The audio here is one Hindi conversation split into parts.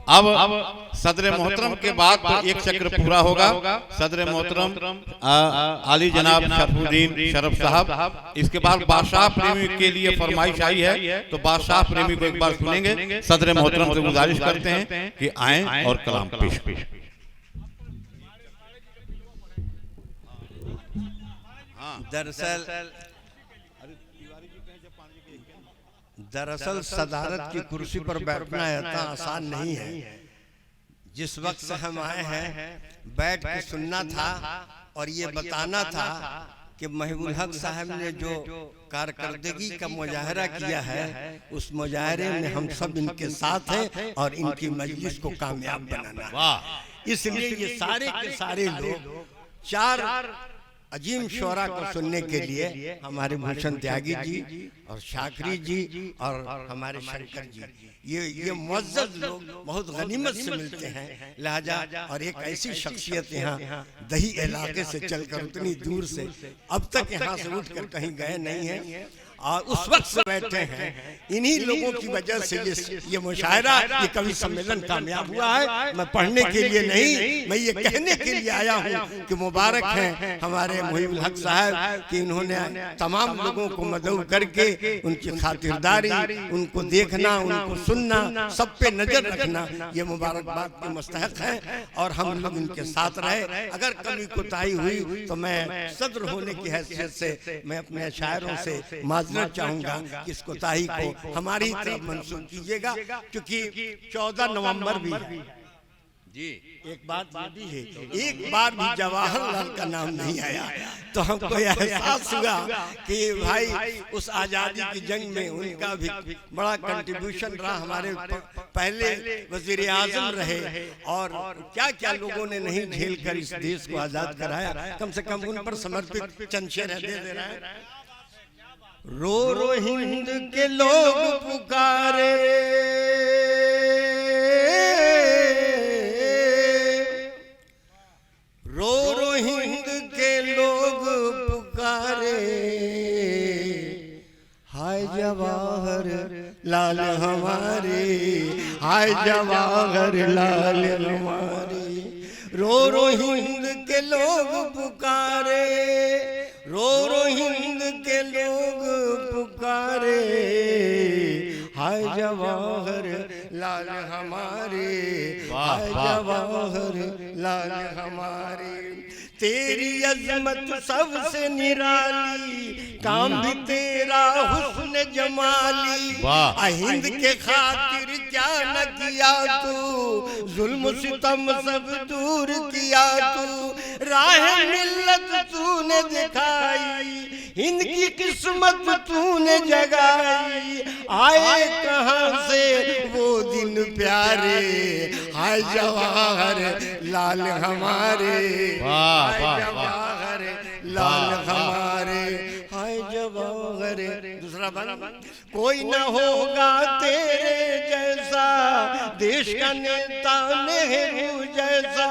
अब सदर मोहतरम के बाद तो एक चक्र पूरा होगा। सदर मोहतरम आली जनाब शरफुद्दीन शरफ साहब, इसके बाद बादशाह प्रेमी के लिए फरमाइश आई है, तो बादशाह प्रेमी को एक बार सुनेंगे। सदर मोहतरम से गुजारिश करते हैं कि आएं और कलाम पेश। दरअसल सदारत की कुर्सी पर बैठना इतना आसान नहीं है। जिस वक्त से हम आए हैं बैठ के सुनना था और ये बताना था कि महबूब हक साहब ने जो कारकर्दगी का मुजाहरा किया है, उस मुजाहरे में हम सब इनके साथ हैं और इनकी मजलिस को कामयाब बनाना। इसलिए ये सारे के सारे लोग चार अजीम शोरा को सुनने के लिए हमारे भूषण त्यागी जी और शाकरी जी और हमारे शंकर जी, ये मुअज़्ज़ज़ लोग बहुत गनीमत से मिलते हैं। लिहाजा और एक ऐसी शख्सियत यहाँ दही इलाके से चलकर उतनी दूर से अब तक यहाँ से उठकर कहीं गए नहीं हैं और उस वक्त से बैठे हैं। इन्हीं लोगों की वजह से ये मुशायरा, ये कवि सम्मेलन कामयाब हुआ है। मैं पढ़ने के लिए नहीं, मैं ये कहने के लिए आया हूँ कि मुबारक हैं हमारे मुहिबुल हक साहब कि इन्होंने तमाम लोगों को मदऊ करके उनकी खातिरदारी, उनको देखना, उनको सुनना, सब पे नजर रखना, ये मुबारकबाद के मुस्तहक हैं और हम लोग इनके साथ रहे। अगर कभी कोताही हुई तो मैं सदर होने की हैसियत से मैं अपने शायरों से चाहूंगा कि इस कोताही को हमारी तरफ मंसूब कीजिएगा, क्योंकि 14 नवंबर भी जी। एक बात भी है, एक बार भी जवाहरलाल का नाम नहीं आया तो हमको एहसास हुआ कि भाई उस आजादी की जंग में उनका भी बड़ा कंट्रीब्यूशन रहा। हमारे पहले वजीर आजम रहे और क्या क्या लोगों ने नहीं झेल कर इस देश को आजाद कराया। कम से कम उन पर समर्पित चंद शेर दे रहा है। रो रो हिंद के लोग पुकारे, रो रो हिंद के लोग पुकारे, हाय जवाहर लाल हमारे, हाय जवाहर लाल हमारे। रो रो हिंद के लोग पुकारे, रो रो हिंद के लोग पुकारे, हाय जवाहर लाल हमारे, हाय जवाहर लाल हमारे। तेरी अजमत सबसे निराली, काम भी तेरा हुस्न जमाली, हिंद के खातिर क्या न किया तू, जुल्म सितम सब दूर किया तू, राह मिल्लत तूने दिखाई, हिंद की किस्मत तूने जगाई, आए कहाँ से वो दिन प्यारे, हाय जवाहर लाल हमारे, हाय जवाहर लाल हमारे, हाय जवाहर। दूसरा बन, कोई न होगा तेरे जैसा, देश का नेता नेहरू जैसा,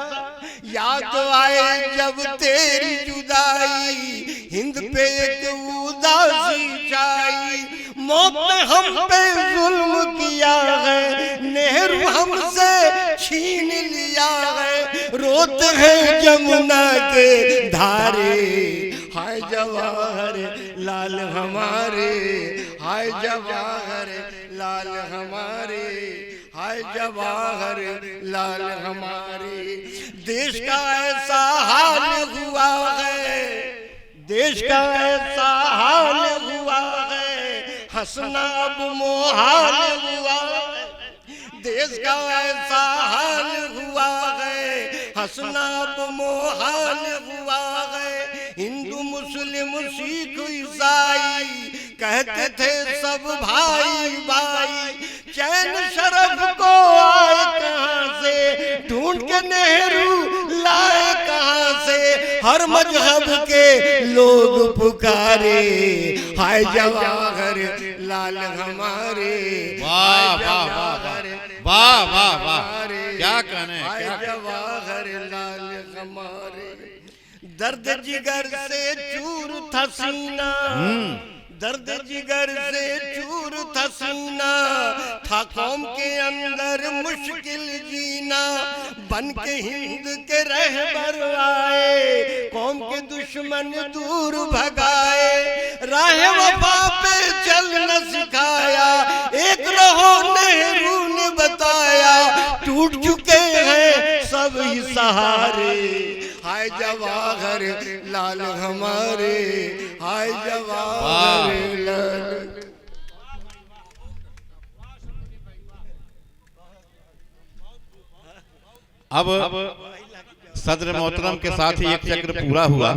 याद आए जब तेरी जुदाई, हिंद पे एक उदासी छाई, मौत ने हम पे जुल्म किया है, नेहरू हमसे छीन लिया है, रोते हैं जमुना के धारे, हाय जवाहर लाल हमारे, हाय जवाहर लाल हमारे, हाय जवाहर लाल हमारे। देश का ऐसा हाल हुआ है, देश का ऐसा हाल हुआ है, हंसना अब मोहाल हुआ है, देश का ऐसा हाल हुआ है, हंसना अब मोहाल हुआ है। हिंदू मुस्लिम सिख ईसाई कहते थे सब भाई भाई, चैन शरफ को आए कहाँ से, ढूंढ के नेहरू लाए कहाँ से, हर मजहब के लोग पुकारे, हाय जवाहर लाल हमारे, वाह वाह वाह वाह वाह वाह, क्या कहने, हाय जवाहर लाल हमारे। दर्द जिगर से चूर था सीना, दर्द जिगर से चूर था सीना, था कौम के अंदर मुश्किल जीना। बन के हिंद के रहबर आए, कौम के दुश्मन दूर भगाए। राह वफा पे चलना सिखाया, एक रहो नेहरू ने बताया। टूट चुके हैं सब ही सहारे, हाय जवाहर लाल हमारे, हाय जवाहर लाल। अब सदर मोहतरम के साथ ही एक चक्र पूरा हुआ।